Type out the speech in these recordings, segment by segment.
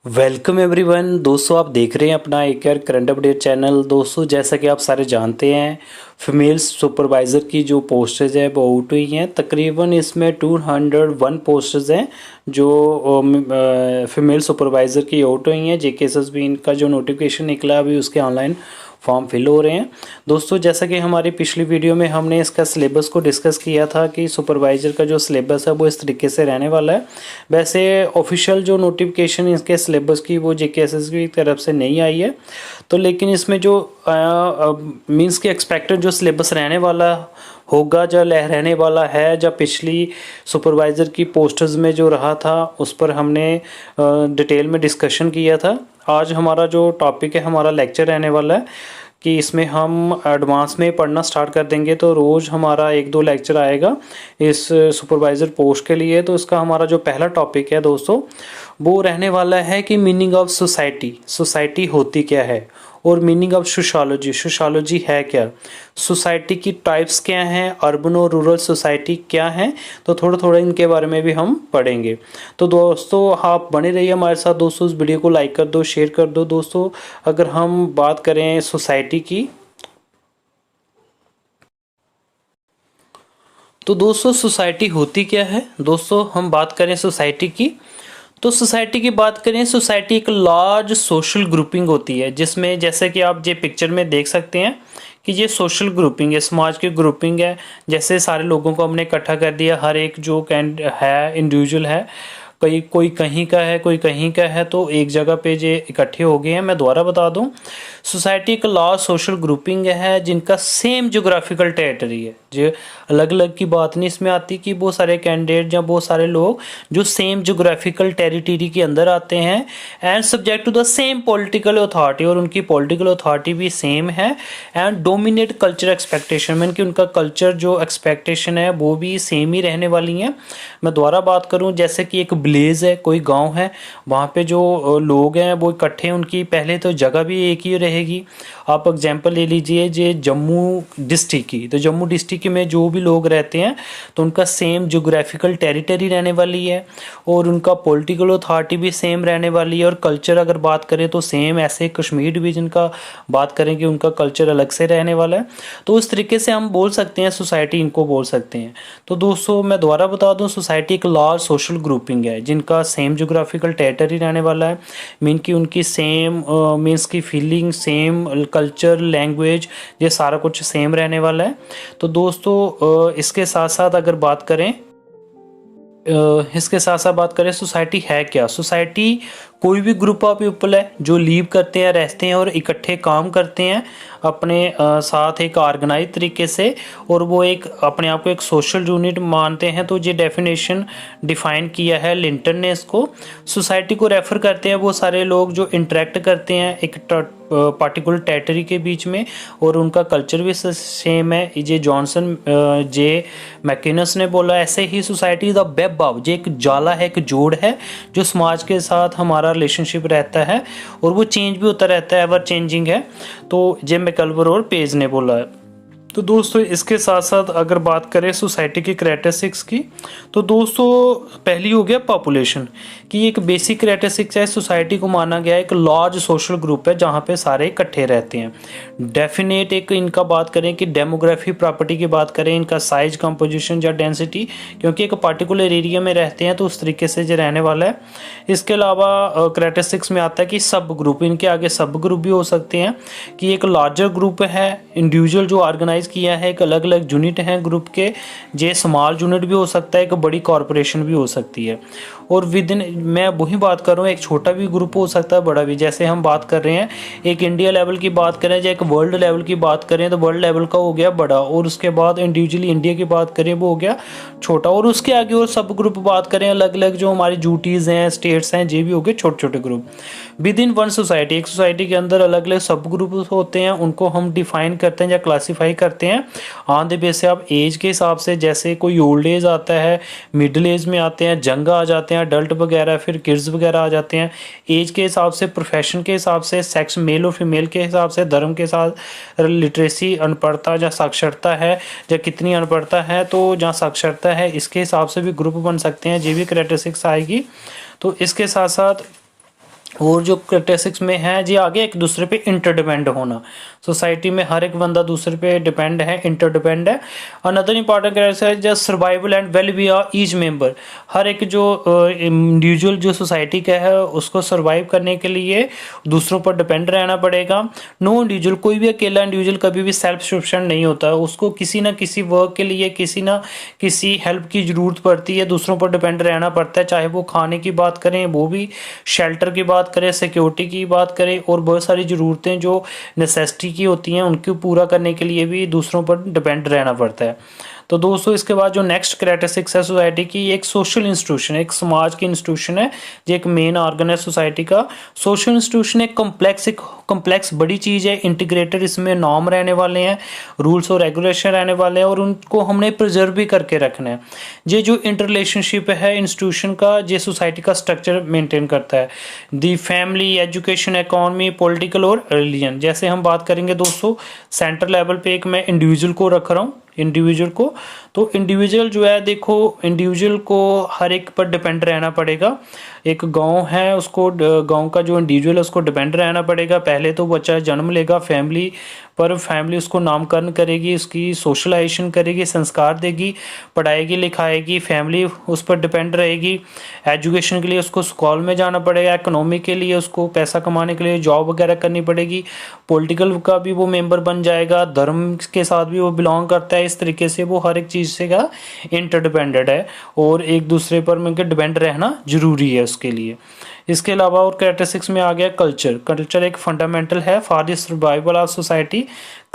Welcome everyone. दोस्तों आप देख रहे हैं अपना एक यार करंट अपडेट चैनल। दोस्तों जैसा कि आप सारे जानते हैं, फीमेल सुपरवाइज़र की जो पोस्टेज है वो आउट हुई हैं। तकरीबन इसमें 201 पोस्टेज हैं जो फीमेल सुपरवाइज़र की आउट हुई हैं। जेकेएसएसबी इनका जो नोटिफिकेशन निकला अभी उसके ऑनलाइन फॉर्म फिल हो रहे हैं। दोस्तों जैसा कि हमारी पिछली वीडियो में हमने इसका सिलेबस को डिस्कस किया था कि सुपरवाइज़र का जो सिलेबस है वो इस तरीके से रहने वाला है। वैसे ऑफिशियल जो नोटिफिकेशन इसके सिलेबस की वो जेकेएसएसबी की तरफ से नहीं आई है, तो लेकिन इसमें जो मींस के एक्सपेक्टेड जो सिलेबस रहने वाला होगा, जो रहने वाला है, जो पिछली सुपरवाइज़र की पोस्टर्स में जो रहा था उस पर हमने डिटेल में डिस्कशन किया था। आज हमारा जो टॉपिक है, हमारा लेक्चर रहने वाला है कि इसमें हम एडवांस में पढ़ना स्टार्ट कर देंगे। तो रोज़ हमारा 1-2 लेक्चर आएगा इस सुपरवाइज़र पोस्ट के लिए। तो इसका हमारा जो पहला टॉपिक है दोस्तों वो रहने वाला है कि मीनिंग ऑफ सोसाइटी, सोसाइटी होती क्या है, और मीनिंग ऑफ सोशोलॉजी, सोशोलॉजी है क्या, सोसाइटी की टाइप्स क्या हैं, अर्बन और रूरल सोसाइटी क्या हैं। तो थोड़ा थोड़ा इनके बारे में भी हम पढ़ेंगे। तो दोस्तों आप बने रहिए हमारे साथ। दोस्तों इस वीडियो को लाइक कर दो, शेयर कर दो। दोस्तों अगर हम बात करें सोसाइटी की, तो दोस्तों सोसाइटी होती क्या है। दोस्तों हम बात करें सोसाइटी की, तो सोसाइटी की बात करें, सोसाइटी एक लार्ज सोशल ग्रुपिंग होती है जिसमें जैसे कि आप ये पिक्चर में देख सकते हैं कि ये सोशल ग्रुपिंग है, समाज की ग्रुपिंग है। जैसे सारे लोगों को हमने इकट्ठा कर दिया, हर एक जो कैंड है इंडिविजुअल है, कोई कहीं का है, कोई कहीं का है, तो एक जगह पे जे इकट्ठे हो गए हैं। मैं दोबारा बता दूं, सोसाइटी एक लार्ज सोशल ग्रुपिंग है जिनका सेम जोग्राफिकल टेरिटरी है। जो अलग अलग की बात नहीं इसमें आती कि बहुत सारे कैंडिडेट या बहुत सारे लोग जो सेम जोग्राफिकल टेरिटरी के अंदर आते हैं and subject to the same political authority, और उनकी पॉलिटिकल अथॉरिटी भी सेम है and dominate culture expectation, mean कि उनका कल्चर जो एक्सपेक्टेशन है वो भी सेम ही रहने वाली हैं। मैं दोबारा बात करूं, जैसे कि एक विलेज है, कोई गांव है, वहाँ पे जो लोग हैं वो इकट्ठे, उनकी पहले तो जगह भी एक ही रहेगी। आप एग्जांपल ले लीजिए जे जम्मू डिस्ट्रिक्ट की, तो जम्मू डिस्ट्रिक्ट में जो भी लोग रहते हैं तो उनका सेम जोग्राफिकल टेरिटरी रहने वाली है और उनका पॉलिटिकल अथॉरिटी भी सेम रहने वाली है। और कल्चर अगर बात करें तो सेम, ऐसे कश्मीर डिवीजन का बात करें कि उनका कल्चर अलग से रहने वाला है। तो उस तरीके से हम बोल सकते हैं सोसाइटी इनको बोल सकते हैं। तो दोस्तों मैं दोबारा बता दूं, सोसाइटी एक लार्ज सोशल ग्रुपिंग है जिनका सेम जोग्राफिकल टेरिटरी रहने वाला है, मीन की उनकी सेम मीन्स की फीलिंग सेम, कल्चर, लैंग्वेज, ये सारा कुछ सेम रहने वाला है। तो दोस्तों इसके साथ साथ अगर बात करें, इसके साथ साथ बात करें सोसाइटी है क्या। सोसाइटी कोई भी ग्रुप ऑफ पीपल है जो लीव करते हैं, रहते हैं और इकट्ठे काम करते हैं अपने साथ एक ऑर्गेनाइज तरीके से, और वो एक अपने आप को एक सोशल यूनिट मानते हैं। तो ये डेफिनेशन डिफाइन किया है लिंटन ने इसको। सोसाइटी को रेफर करते हैं वो सारे लोग जो इंटरेक्ट करते हैं एक पार्टिकुलर टेरिटरी के बीच में और उनका कल्चर भी सेम है। जे जॉनसन जे मैकिनस ने बोला, ऐसे ही सोसाइटी द वेब ऑफ, जे एक जाला है, एक जोड़ है जो समाज के साथ हमारा रिलेशनशिप रहता है और वो चेंज भी होता रहता है, एवर चेंजिंग है। तो जे मैकल्बर और पेज ने बोला है। तो दोस्तों इसके साथ साथ अगर बात करें सोसाइटी की करैक्टरिस्टिक्स की, तो दोस्तों पहली हो गया पॉपुलेशन की। एक बेसिक करैक्टरिस्टिक्स है, सोसाइटी को माना गया एक लार्ज सोशल ग्रुप है जहाँ पे सारे इकट्ठे रहते हैं। डेफिनेट एक इनका बात करें कि डेमोग्राफी प्रॉपर्टी की बात करें, इनका साइज, कंपोजिशन या डेंसिटी, क्योंकि एक पर्टिकुलर एरिया में रहते हैं तो उस तरीके से जो रहने वाला है। इसके अलावा करैक्टरिस्टिक्स में आता है कि सब ग्रुप, इनके आगे सब ग्रुप भी हो सकते हैं कि एक लार्जर ग्रुप है इंडिविजुअल जो ऑर्गेनाइज किया है, एक अलग अलग यूनिट हैं ग्रुप के, जे स्मॉल यूनिट भी हो सकता है, एक बड़ी कॉरपोरेशन भी हो सकती है। और विद इन, मैं वही बात कर रहा हूँ, एक छोटा भी ग्रुप हो सकता है, बड़ा भी। जैसे हम बात कर रहे हैं एक इंडिया लेवल की बात करें या एक वर्ल्ड लेवल की बात करें, तो वर्ल्ड लेवल का हो गया बड़ा, और उसके बाद इंडिविजुअली इंडिया की बात करें वो हो गया छोटा, और उसके आगे और सब ग्रुप बात करें अलग अलग जो हमारी ड्यूटीज़ हैं, स्टेट्स हैं, ये भी हो गए छोटे छोटे group with in one society. एक सोसाइटी के अंदर अलग अलग सब ग्रुप होते हैं, उनको हम डिफाइन करते हैं या क्लासीफाई करते हैं ऑन द बेस से आप एज के हिसाब से। जैसे कोई ओल्ड एज आता है, मिडिल एज में आते हैं, जंग आ जाते हैं, अडल्ट वगैरह, फिर किड्स वगैरह आ जाते हैं। एज के हिसाब से, प्रोफेशन के हिसाब से, सेक्स मेल और फीमेल के हिसाब से, धर्म के साथ, लिटरेसी अनपढ़ता या साक्षरता है या कितनी अनपढ़ता है, तो जहाँ साक्षरता है इसके हिसाब से भी ग्रुप बन सकते हैं, ये भी करैक्टरिस्टिक्स आएगी। तो इसके साथ साथ और जो करेक्टरिस्टिक्स में है जी आगे एक दूसरे पे इंटरडिपेंड होना। सोसाइटी में हर एक बंदा दूसरे पे डिपेंड है, इंटरडिपेंड है। Another important characteristics just survival and well being each member. हर एक जो इंडिविजुअल जो सोसाइटी का है उसको सर्वाइव करने के लिए दूसरों पर डिपेंड रहना पड़ेगा। नो इंडिविजुअल, कोई भी अकेला इंडिविजुअल कभी भी सेल्फ सफिशिएंट नहीं होता है, उसको किसी ना किसी वर्क के लिए किसी ना किसी हेल्प की ज़रूरत पड़ती है, दूसरों पर डिपेंड रहना पड़ता है। चाहे वो खाने की बात करें, वो भी शेल्टर की बात करें, सिक्योरिटी की बात करें, और बहुत सारी ज़रूरतें जो नेसेसिटी की होती हैं उनको पूरा करने के लिए भी दूसरों पर डिपेंड रहना पड़ता है। तो दोस्तों इसके बाद जो नेक्स्ट करेक्टरिस्टिक्स है सोसाइटी की, एक सोशल इंस्टीट्यूशन है, एक समाज की इंस्टीट्यूशन है, जो एक मेन ऑर्गन है सोसाइटी का। सोशल इंस्टीट्यूशन एक कम्प्लेक्स बड़ी चीज़ है, इंटीग्रेटेड, इसमें नॉर्म रहने वाले हैं, रूल्स और रेगुलेशन रहने वाले हैं, और उनको हमने प्रिजर्व भी करके रखना है। ये जो इंटर रिलेशनशिप है इंस्टीट्यूशन का, ये सोसाइटी का स्ट्रक्चर मेंटेन करता है। दी फैमिली, एजुकेशन, इकोनॉमी, पॉलिटिकल और रिलीजन। जैसे हम बात करेंगे दोस्तों सेंटर लेवल पे, एक मैं इंडिविजुअल को रख रहा हूँ, इंडिविजुअल को, तो इंडिविजुअल जो है देखो, इंडिविजुअल को हर एक पर डिपेंड रहना पड़ेगा। एक गांव है, उसको गांव का जो इंडिविजुअल है उसको डिपेंड रहना पड़ेगा। पहले तो बच्चा जन्म लेगा फैमिली पर, फैमिली उसको नामकरण करेगी, उसकी सोशलाइजेशन करेगी, संस्कार देगी, पढ़ाएगी लिखाएगी, फैमिली उस पर डिपेंड रहेगी। एजुकेशन के लिए उसको स्कूल में जाना पड़ेगा, इकोनॉमी के लिए उसको पैसा कमाने के लिए जॉब वगैरह करनी पड़ेगी, पॉलिटिकल का भी वो मेंबर बन जाएगा, धर्म के साथ भी वो बिलोंग करता है। इस तरीके से वो हर एक चीज़ से का इंटरडिपेंडेंट है, और एक दूसरे पर मिलकर डिपेंड रहना जरूरी है उसके लिए। इसके अलावा और कैरेक्टरिस्टिक्स में आ गया कल्चर। कल्चर एक फंडामेंटल है for the survival of society.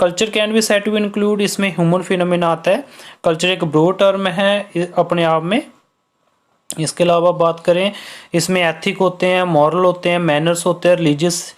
Culture can be said to include, इसमें ह्यूमन फिनोमेना आता है। कल्चर एक ब्रॉड टर्म है अपने आप में। इसके अलावा बात करें, इसमें एथिक होते हैं, मॉरल होते हैं, मैनर्स होते हैं, रिलीजियस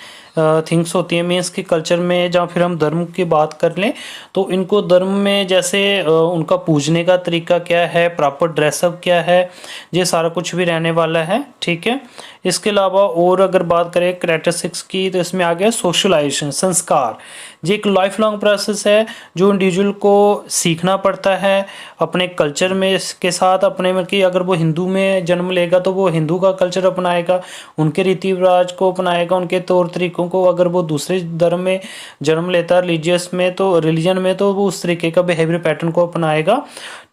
थिंग्स होती हैं। मीन्स कि कल्चर में, जहाँ फिर हम धर्म की बात कर लें तो इनको धर्म में जैसे उनका पूजने का तरीका क्या है, प्रॉपर ड्रेसअप क्या है, ये सारा कुछ भी रहने वाला है, ठीक है। इसके अलावा और अगर बात करें कैरेक्टरिस्टिक्स की, तो इसमें आ गया सोशलाइजेशन, संस्कार। ये एक लाइफ लॉन्ग प्रोसेस है जो इंडिविजुअल को सीखना पड़ता है अपने कल्चर में के साथ। अपने में कि अगर वो हिंदू में जन्म लेगा तो वो हिंदू का कल्चर अपनाएगा, उनके रीति रिवाज को अपनाएगा, उनके तौर तरीकों को। अगर वो दूसरे धर्म में जन्म लेता है, रिलीजन में, तो वो उस तरीके का बिहेवियर पैटर्न को अपनाएगा,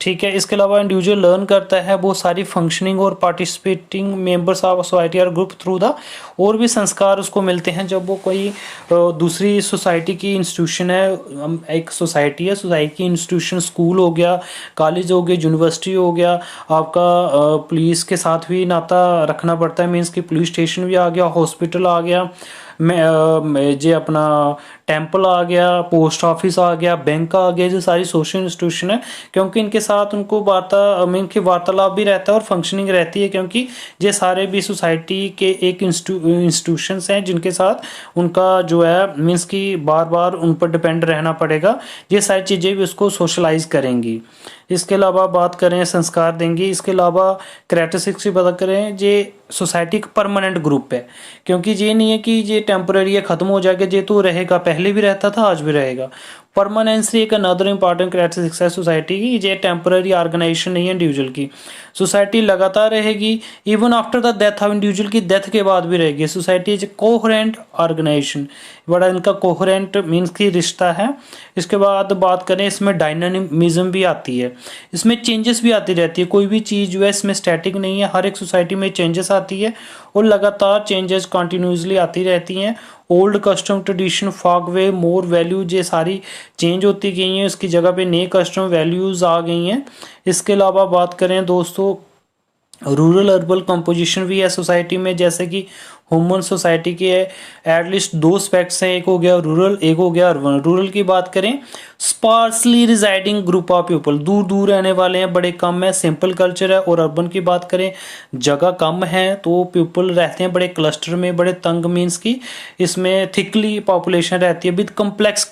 ठीक है। इसके अलावा इंडिविजुअल लर्न करता है वो सारी फंक्शनिंग और पार्टिसिपेटिंग मेंबर्स ऑफ सोसाइटी और ग्रुप थ्रू द, और भी संस्कार उसको मिलते हैं जब वो कोई दूसरी सोसाइटी की इंस्टीट्यूशन है। एक सोसाइटी है, सोसाइटी की इंस्टीट्यूशन, स्कूल हो गया, कॉलेज हो गया, यूनिवर्सिटी हो गया, आपका पुलिस के साथ भी नाता रखना पड़ता है। मीन्स कि पुलिस स्टेशन भी आ गया, हॉस्पिटल आ गया, जे अपना टेम्पल आ गया, पोस्ट ऑफिस आ गया, बैंक आ गया, जो सारी सोशल इंस्टीट्यूशन है, क्योंकि इनके साथ उनको वार्तालाप भी रहता है और फंक्शनिंग रहती है, क्योंकि ये सारे भी सोसाइटी के एक इंस्टीट्यूशंस हैं जिनके साथ उनका जो है मीन्स कि बार बार उन पर डिपेंड रहना पड़ेगा। ये सारी चीज़ें भी उसको सोशलाइज करेंगी। इसके अलावा बात करें, संस्कार देंगे। इसके अलावा कैरेक्टरिस्टिक्स की बात करें, ये सोसाइटी का परमानेंट ग्रुप है, क्योंकि ये नहीं है कि ये टेम्पररी है, खत्म हो जाएगा, ये तो रहेगा, पहले भी रहता था, आज भी रहेगा। परमानेंसी एक अनदर इंपॉर्टेंट कैरेक्टरिस्टिक्स है सोसाइटी की। ये टेम्पररी ऑर्गेनाइजेशन नहीं है इंडिविजुअल की। सोसाइटी लगातार रहेगी, even after the death of individual, की डेथ के बाद भी रहेगी। सोसाइटी इज कोहेरेंट ऑर्गेनाइजेशन, बड़ा इनका कोहेरेंट मीन्स की रिश्ता है। इसके बाद बात करें, इसमें डायनामिज्म भी आती है, इसमें चेंजेस भी आती रहती है। कोई भी चीज़ जो है इसमें स्टैटिक नहीं है, हर एक सोसाइटी में चेंजेस आती है और लगातार चेंजेस कंटिन्यूसली आती रहती हैं। ओल्ड कस्टम, ट्रेडिशन, फॉक वे, मोर वैल्यू, ये सारी चेंज होती गई हैं, इसकी जगह पे नए कस्टम वैल्यूज़ आ गई हैं। इसके अलावा बात करें दोस्तों, रूरल अर्बन कंपोजिशन भी है सोसाइटी में, जैसे कि ह्यूमन सोसाइटी के एटलीस्ट दो एस्पेक्ट्स हैं, एक हो गया रूरल, एक हो गया अर्बन। रूरल की बात करें, sparsely residing group of people, दूर दूर रहने वाले हैं, बड़े कम है, सिंपल कल्चर है। और अर्बन की बात करें, जगह कम है तो पीपल रहते हैं बड़े क्लस्टर में, बड़े तंग, मीन्स की इसमें थिकली पॉपुलेशन रहती है विद कम्प्लेक्स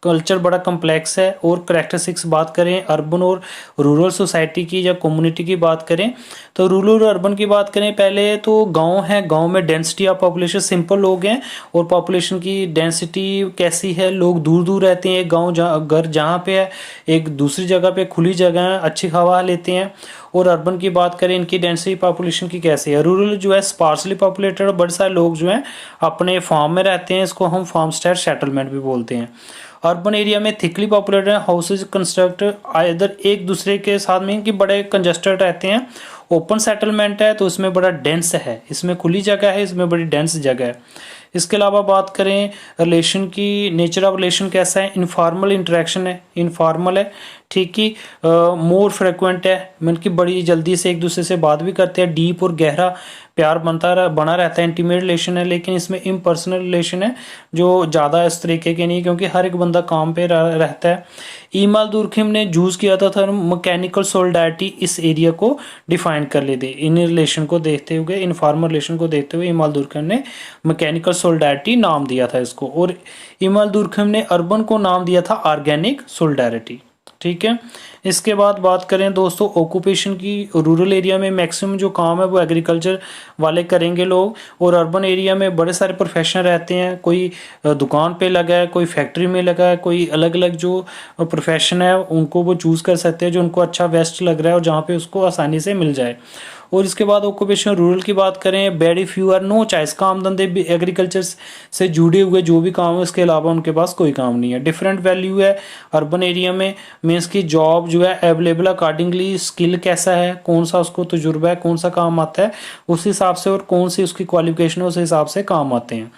कल्चर बड़ा कम्प्लेक्स है। और कैरेक्टरिस्टिक्स बात करें अर्बन और रूरल सोसाइटी की या कम्युनिटी की बात करें, तो रूरल और अर्बन की बात करें, पहले तो गांव है, गांव में डेंसिटी ऑफ पॉपुलेशन, सिंपल लोग हैं और पॉपुलेशन की डेंसिटी कैसी है, लोग दूर दूर रहते हैं, एक गाँव घर जहाँ पे है एक दूसरी जगह पे खुली जगह है, अच्छी हवा लेते हैं। और अर्बन की बात करें, इनकी डेंसिटी पॉपुलेशन की कैसी है। रूरल जो है स्पार्सली पॉपुलेटेड और बड़े सारे लोग जो हैं अपने फार्म में रहते हैं, इसको हम फार्म स्टेड सेटलमेंट भी बोलते हैं। अर्बन एरिया में थिकली पॉपुलेटेड हाउसेज कंस्ट्रक्ट इधर एक दूसरे के साथ में कि बड़े कंजस्टेड रहते हैं। ओपन सेटलमेंट है तो इसमें बड़ा डेंस है, इसमें खुली जगह है, इसमें बड़ी डेंस जगह है। इसके अलावा बात करें रिलेशन की, नेचर ऑफ रिलेशन कैसा है, इनफॉर्मल इंटरेक्शन है, इनफॉर्मल है, ठीक ही मोर फ्रिक्वेंट है, मतलब कि बड़ी जल्दी से एक दूसरे से बात भी करते हैं, डीप और गहरा प्यार बना रहता है, इंटीमेट रिलेशन है। लेकिन इसमें इम्पर्सनल रिलेशन है जो ज़्यादा इस तरीके के नहीं, क्योंकि हर एक बंदा काम पे रहता है। ईमाल दुर्खिम ने यूज़ किया था मैकेनिकल सोलिडारिटी, इस एरिया को डिफाइन कर लेते इन रिलेशन को देखते हुए, इनफॉर्मल रिलेशन को देखते हुए ईमाल दुर्खिम ने मैकेनिकल सोलिडारिटी नाम दिया था इसको, और ईमाल दुर्खिम ने अर्बन को नाम दिया था ऑर्गेनिक सोलिडारिटी, ठीक है। इसके बाद बात करें दोस्तों ऑक्यूपेशन की, रूरल एरिया में मैक्सिमम जो काम है वो एग्रीकल्चर वाले करेंगे लोग, और अर्बन एरिया में बड़े सारे प्रोफेशन रहते हैं, कोई दुकान पे लगा है, कोई फैक्ट्री में लगा है, कोई अलग अलग जो प्रोफेशन है उनको वो चूज़ कर सकते हैं जो उनको अच्छा बेस्ट लग रहा है और जहाँ पे उसको आसानी से मिल जाए। और इसके बाद ऑक्यूपेशन रूरल की बात करें, very few or no choice, काम धंधे भी एग्रीकल्चर से जुड़े हुए जो भी काम है उसके अलावा उनके पास कोई काम नहीं है। डिफरेंट वैल्यू है अर्बन एरिया में, मीन्स की जॉब जो है अवेलेबल अकॉर्डिंगली, स्किल कैसा है, कौन सा उसको तजुर्बा है, कौन सा काम आता है उस हिसाब से, और कौन सी उसकी क्वालिफिकेशन है उस हिसाब से काम आते हैं।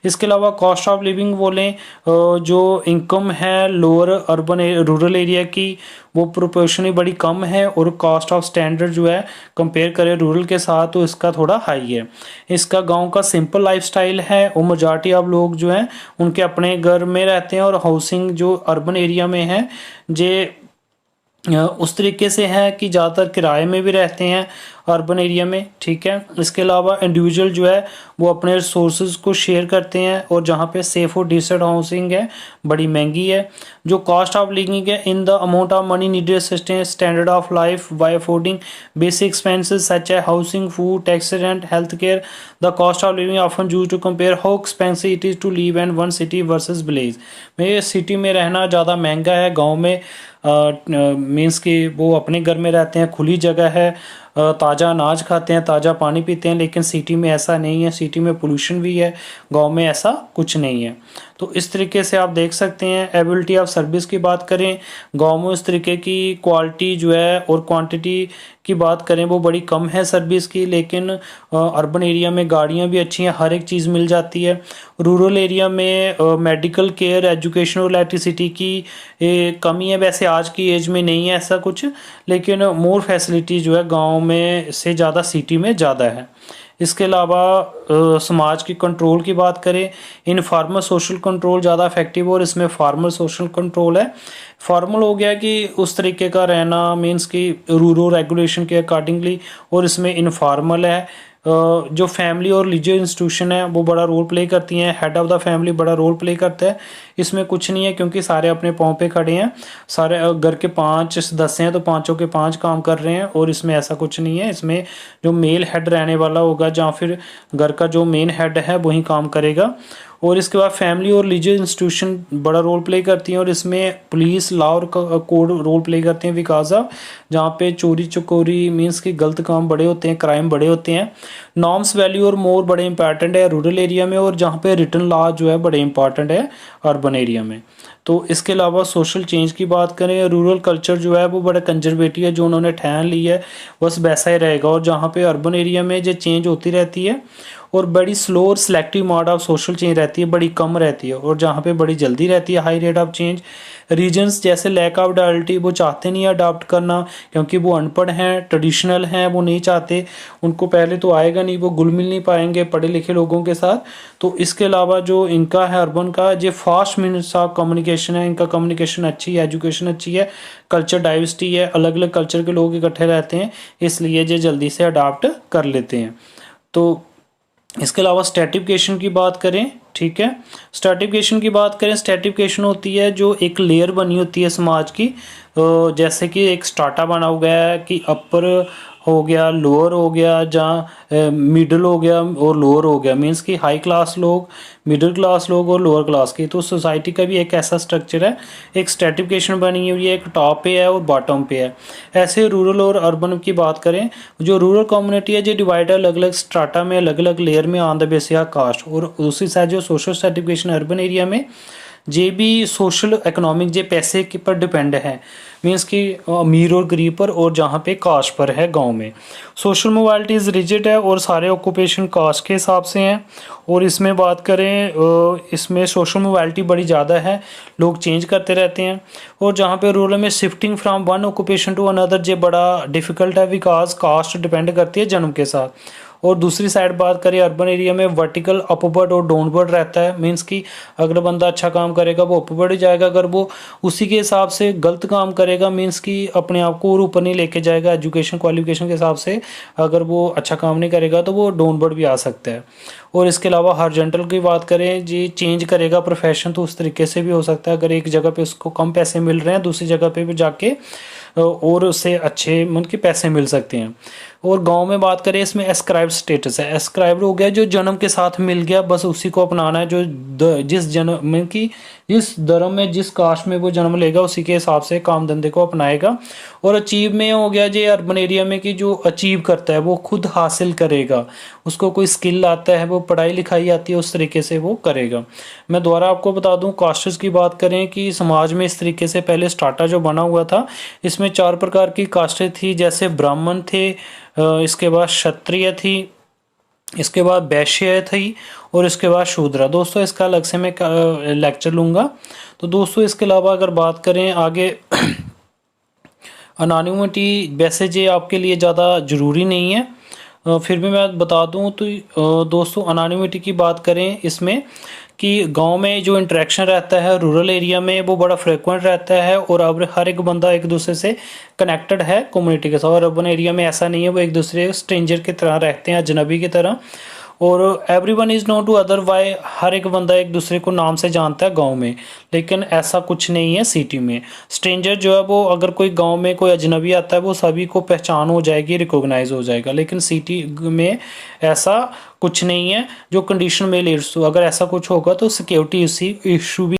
इसके अलावा कॉस्ट ऑफ लिविंग बोलें, जो इनकम है लोअर अर्बन रूरल एरिया की वो प्रोपोर्शनली बड़ी कम है, और कॉस्ट ऑफ स्टैंडर्ड जो है कंपेयर करें रूरल के साथ तो इसका थोड़ा हाई है। इसका गांव का सिंपल लाइफस्टाइल है, और मेजॉरिटी ऑफ लोग जो हैं उनके अपने घर में रहते हैं, और हाउसिंग जो अर्बन एरिया में है जे उस तरीके से है कि ज़्यादातर किराए में भी रहते हैं अर्बन एरिया में, ठीक है। इसके अलावा इंडिविजुअल जो है वो अपने रिसोर्सेज को शेयर करते हैं, और जहाँ पे सेफ और डिसेंट हाउसिंग है बड़ी महंगी है। जो कॉस्ट ऑफ लिविंग है, in the amount of money needed sustain standard of life by affording basic expenses such है housing, food, tax rent, health care. The cost of living often use to compare how expensive it is to live and one city versus village. में city में रहना ज़्यादा महंगा है, गाँव में means कि वो अपने घर में रहते हैं, खुली जगह है, ताज़ा अनाज खाते हैं, ताज़ा पानी पीते हैं। लेकिन सिटी में ऐसा नहीं है, सिटी में पोल्यूशन भी है, गांव में ऐसा कुछ नहीं है। तो इस तरीके से आप देख सकते हैं। एबिलिटी ऑफ सर्विस की बात करें, गांव में इस तरीके की क्वालिटी जो है और क्वांटिटी की बात करें वो बड़ी कम है सर्विस की, लेकिन अर्बन एरिया में गाड़ियां भी अच्छी हैं, हर एक चीज़ मिल जाती है। रूरल एरिया में मेडिकल केयर, एजुकेशन और इलेक्ट्रिसिटी की कमी है, वैसे आज की एज में नहीं है ऐसा कुछ, लेकिन मोर फैसिलिटी जो है गाँव में से ज़्यादा सिटी में ज़्यादा है। इसके अलावा समाज की कंट्रोल की बात करें, इनफॉर्मल सोशल कंट्रोल ज़्यादा इफेक्टिव और इसमें फॉर्मल सोशल कंट्रोल है। फॉर्मल हो गया कि उस तरीके का रहना मीन्स कि रूरल रेगुलेशन के अकॉर्डिंगली, और इसमें इनफॉर्मल है जो फैमिली और रिलीजियस इंस्टीट्यूशन है वो बड़ा रोल प्ले करती हैं, हेड ऑफ द फैमिली बड़ा रोल प्ले करता है। इसमें कुछ नहीं है क्योंकि सारे अपने पाँव पे खड़े हैं, सारे घर के 5 सदस्य हैं तो पांचों के 5 काम कर रहे हैं, और इसमें ऐसा कुछ नहीं है। इसमें जो मेल हेड रहने वाला होगा या फिर घर का जो मेन हेड है वही काम करेगा। और इसके बाद फैमिली और रिलीजियस इंस्टीट्यूशन बड़ा रोल प्ले करती हैं, और इसमें पुलिस, लॉ और कोड रोल प्ले करते हैं बिकॉज ऑफ जहाँ पे चोरी चकोरी मीन्स कि गलत काम बड़े होते हैं, क्राइम बड़े होते हैं। नॉर्म्स, वैल्यू और मोर बड़े इंपॉर्टेंट है रूरल एरिया में, और जहाँ पे रिटन लॉ जो है बड़े इंपॉर्टेंट है अर्बन एरिया में। तो इसके अलावा सोशल चेंज की बात करें, रूरल कल्चर जो है वो बड़ा कंजर्वेटिव है, जो उन्होंने ठान ली है बस वैसा ही रहेगा। और जहाँ पे अर्बन एरिया में जो चेंज होती रहती है और बड़ी स्लो और selective mode of social change रहती है, बड़ी कम रहती है, और जहाँ पे बड़ी जल्दी रहती है high rate of change. Reasons जैसे लैक ऑफ डायलिटी वो चाहते नहीं अडॉप्ट करना क्योंकि वो अनपढ़ हैं, ट्रेडिशनल हैं, वो नहीं चाहते, उनको पहले तो आएगा नहीं, वो घुल मिल नहीं पाएंगे पढ़े लिखे लोगों के साथ। तो इसके अलावा जो इनका है अर्बन का जो फास्ट मीन्स ऑफ कम्युनिकेशन है, इनका कम्युनिकेशन अच्छी है, एजुकेशन अच्छी है, कल्चर डाइवर्सिटी है, अलग अलग कल्चर के लोग इकट्ठे रहते हैं, इसलिए ये जल्दी से अडॉप्ट कर लेते हैं। तो इसके अलावा स्ट्रैटिफिकेशन की बात करें, ठीक है, स्ट्रैटिफिकेशन की बात करें, स्ट्रैटिफिकेशन होती है जो एक लेयर बनी होती है समाज की, जैसे कि एक स्ट्राटा बना हुआ है कि अपर हो गया, लोअर हो गया, जहाँ मिडिल हो गया और लोअर हो गया, मीन्स कि हाई क्लास लोग, मिडिल क्लास लोग और लोअर क्लास की। तो सोसाइटी का भी एक ऐसा स्ट्रक्चर है, एक स्ट्रेटिफिकेशन बनी हुई है, एक टॉप पे है और बॉटम पे है। ऐसे रूरल और अर्बन की बात करें, जो रूरल कम्युनिटी है जो डिवाइड है अलग अलग स्ट्राटा में, अलग अलग लेयर में on the basis of caste. और दूसरी साइड जो सोशल स्ट्रेटिफिकेशन अर्बन एरिया में जे भी सोशल इकोनॉमिक जे पैसे के पर डिपेंड है, मीन्स कि अमीर और गरीब पर, और जहाँ पे कास्ट पर है गांव में। सोशल मोबालिटी इज़ रिजिड है और सारे ऑक्यूपेशन कास्ट के हिसाब से हैं। और इसमें बात करें, इसमें सोशल मोबालिटी बड़ी ज़्यादा है, लोग चेंज करते रहते हैं। और जहाँ पे रूरल में shifting from one occupation to another जे बड़ा डिफ़िकल्ट है, बिकॉज कास्ट डिपेंड करती है जन्म के साथ। और दूसरी साइड बात करें अर्बन एरिया में, वर्टिकल अपवर्ड और डाउनवर्ड रहता है, मीन्स कि अगर बंदा अच्छा काम करेगा वो अपवर्ड जाएगा, अगर वो उसी के हिसाब से गलत काम करेगा मीन्स कि अपने आप को और ऊपर नहीं लेके जाएगा एजुकेशन क्वालिफिकेशन के हिसाब से, अगर वो अच्छा काम नहीं करेगा तो वो डाउनवर्ड भी आ सकता है। और इसके अलावा हॉरिजॉन्टल की बात करें जी, चेंज करेगा प्रोफेशन तो उस तरीके से भी हो सकता है, अगर एक जगह पे उसको कम पैसे मिल रहे हैं दूसरी जगह पे भी जाके और उससे अच्छे मन के पैसे मिल सकते हैं। और गांव में बात करें, इसमें एस्क्राइब्ड स्टेटस है, एस्क्राइब्ड हो गया जो जन्म के साथ मिल गया, बस उसी को अपनाना है, जो जिस जन्म में कि जिस धर्म में जिस कास्ट में वो जन्म लेगा उसी के हिसाब से काम धंधे को अपनाएगा। और अचीव में हो गया जो अर्बन एरिया में कि जो अचीव करता है वो खुद हासिल करेगा, उसको कोई स्किल आता है, वो पढ़ाई लिखाई आती है, उस तरीके से वो करेगा। मैं दोबारा आपको बता दूं, कास्ट्स की बात करें कि समाज में इस तरीके से पहले स्टार्टा जो बना हुआ था, इसमें 4 प्रकार की कास्टें थी, जैसे ब्राह्मण थे, इसके बाद क्षत्रिय थी, इसके बाद वैश्य थी, और इसके बाद शूद्र। दोस्तों इसका अलग से मैं लेक्चर लूँगा। तो दोस्तों इसके अलावा अगर बात करें आगे, अनोनिमिटी वैसे जे आपके लिए ज़्यादा ज़रूरी नहीं है, फिर भी मैं बता दूं तो दोस्तों अनोनिमिटी की बात करें इसमें कि गांव में जो इंटरेक्शन रहता है रूरल एरिया में वो बड़ा फ्रिक्वेंट रहता है, और अब हर एक बंदा एक दूसरे से कनेक्टेड है कम्युनिटी के साथ। और अर्बन एरिया में ऐसा नहीं है, वो एक दूसरे स्ट्रेंजर की तरह रहते हैं, अजनबी की तरह। और everyone is known to other, why हर एक बंदा एक दूसरे को नाम से जानता है गांव में, लेकिन ऐसा कुछ नहीं है सिटी में। स्ट्रेंजर जो है वो अगर कोई गांव में कोई अजनबी आता है वो सभी को पहचान हो जाएगी, रिकॉग्नाइज हो जाएगा, लेकिन सिटी में ऐसा कुछ नहीं है जो कंडीशन में लीड्स टू। अगर ऐसा कुछ होगा तो सिक्योरिटी इश्यू भी